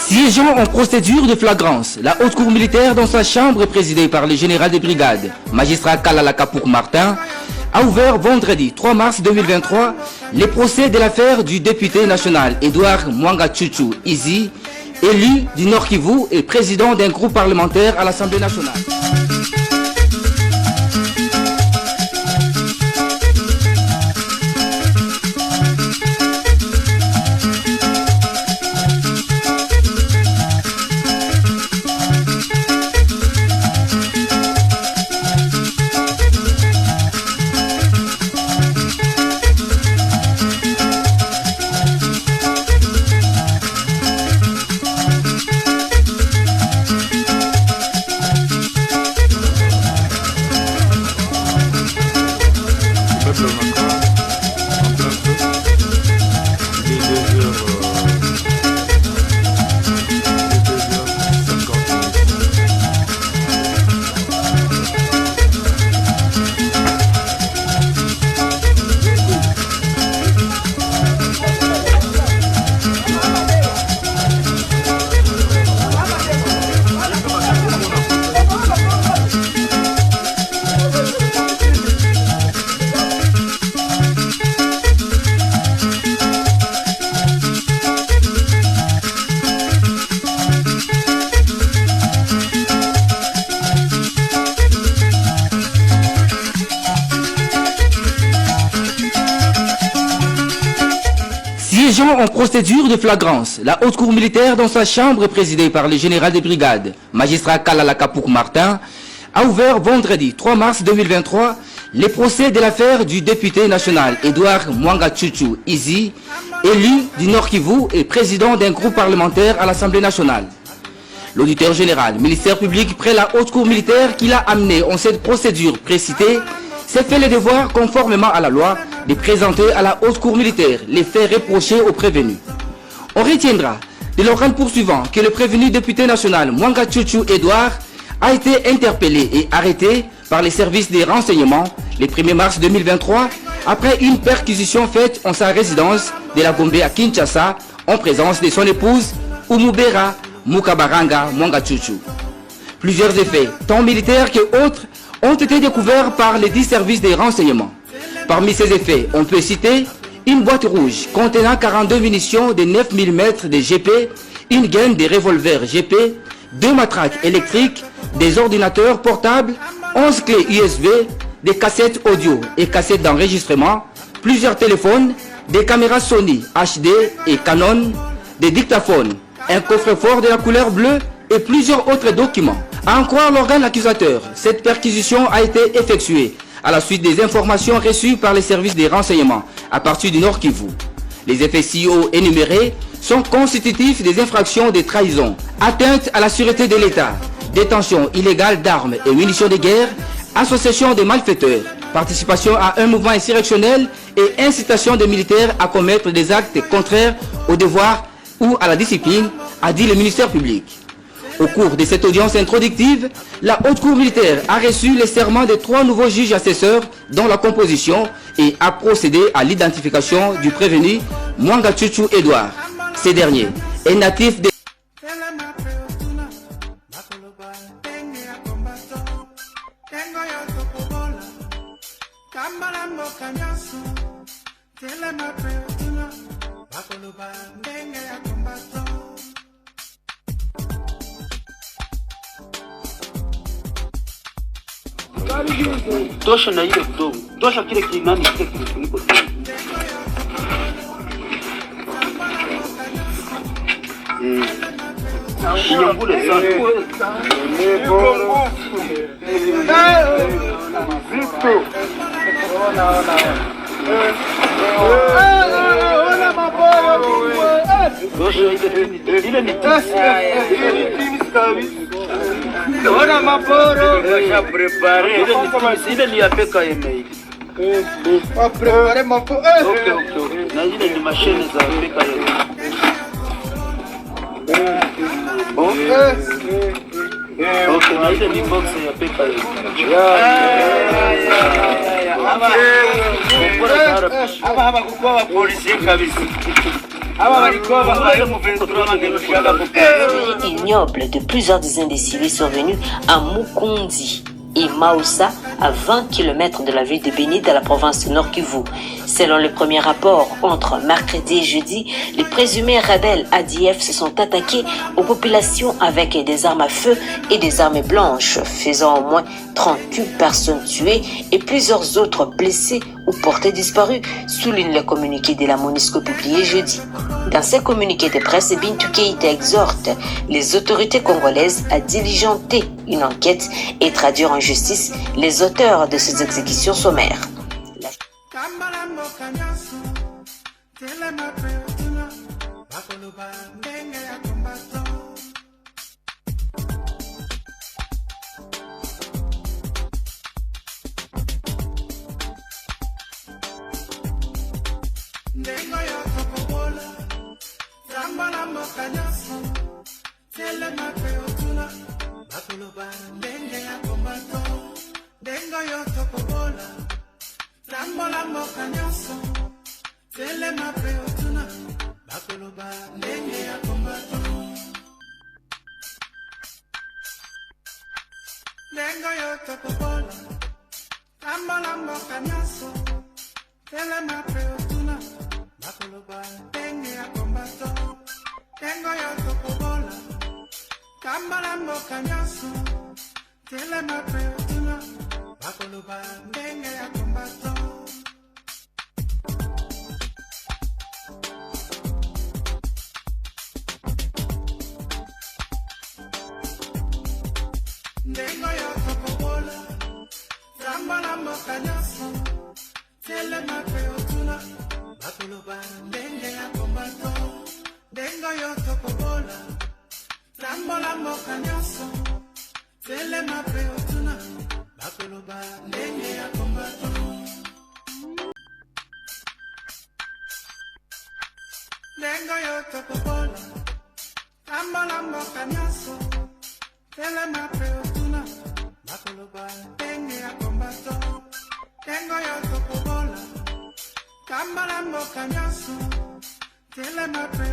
Siégeant en procédure de flagrance, la haute cour militaire dans sa chambre présidée par le général de brigade, magistrat Kalala Kapouk Martin, a ouvert vendredi 3 mars 2023 les procès de l'affaire du député national Edouard Mwanga Chuchu Izi, élu du Nord Kivu et président d'un groupe parlementaire à l'Assemblée nationale. Siégeant en procédure de flagrance, la haute cour militaire dans sa chambre présidée par le général de brigade, magistrat Kalala Kapouk Martin, a ouvert vendredi 3 mars 2023 les procès de l'affaire du député national Edouard Mwanga Chuchu Izi, élu du Nord Kivu et président d'un groupe parlementaire à l'Assemblée nationale. L'auditeur général, ministère public près la haute cour militaire qui l'a amené en cette procédure précitée, s'est fait le devoir, conformément à la loi, de présenter à la haute cour militaire les faits reprochés aux prévenus. On retiendra de l'organe poursuivant que le prévenu député national Mwanga Chuchu Edouard a été interpellé et arrêté par les services des renseignements le 1er mars 2023 après une perquisition faite en sa résidence de la Gombe à Kinshasa en présence de son épouse Umubera Mukabaranga Mwanga Chuchu. Plusieurs effets, tant militaires que autres, ont été découverts par les 10 services des renseignements. Parmi ces effets, on peut citer une boîte rouge contenant 42 munitions de 9 mm de GP, une gaine de revolvers GP, 2 matraques électriques, des ordinateurs portables, 11 clés USB, des cassettes audio et cassettes d'enregistrement, plusieurs téléphones, des caméras Sony HD et Canon, des dictaphones, un coffre-fort de la couleur bleue et plusieurs autres documents. À en croire l'organe accusateur, cette perquisition a été effectuée à la suite des informations reçues par les services des renseignements à partir du Nord Kivu. Les effets ci-haut énumérés sont constitutifs des infractions de trahison, atteinte à la sûreté de l'État, détention illégale d'armes et munitions de guerre, association de malfaiteurs, participation à un mouvement insurrectionnel et incitation des militaires à commettre des actes contraires au devoir ou à la discipline, a dit le ministère public. Au cours de cette audience introductive, la haute cour militaire a reçu les serments de 3 nouveaux juges assesseurs dans la composition et a procédé à l'identification du prévenu Mwanga Chuchu Edouard. Ce dernier est natif de tosha na ile kidogo, tosha kile kinani kile kifuniko. Shinyambule sana. Zito. Ona maboro. Tosha ile ni ona maporo já preparei ile ni apeka yeme va préparer maporo ok na ile ni machine za apeka yeme bon ok na ile ni box ya apeka yeme hapa hapa kwa polisi kabisa Ignoble de plusieurs dizaines de civils survenus à Mukundi et Maoussa, à 20 km de la ville de Béni, dans la province du Nord Kivu. Selon le premier rapport, entre mercredi et jeudi, les présumés rebelles ADF se sont attaqués aux populations avec des armes à feu et des armes blanches, faisant au moins 38 personnes tuées et plusieurs autres blessées ou portées disparues, souligne le communiqué de la MONUSCO publié jeudi. Dans ce communiqué de presse, Bintou Keïta exhorte les autorités congolaises à diligenter une enquête et traduire en justice les auteurs de ces exécutions sommaires. Kambala mboka nyaso, tele mapre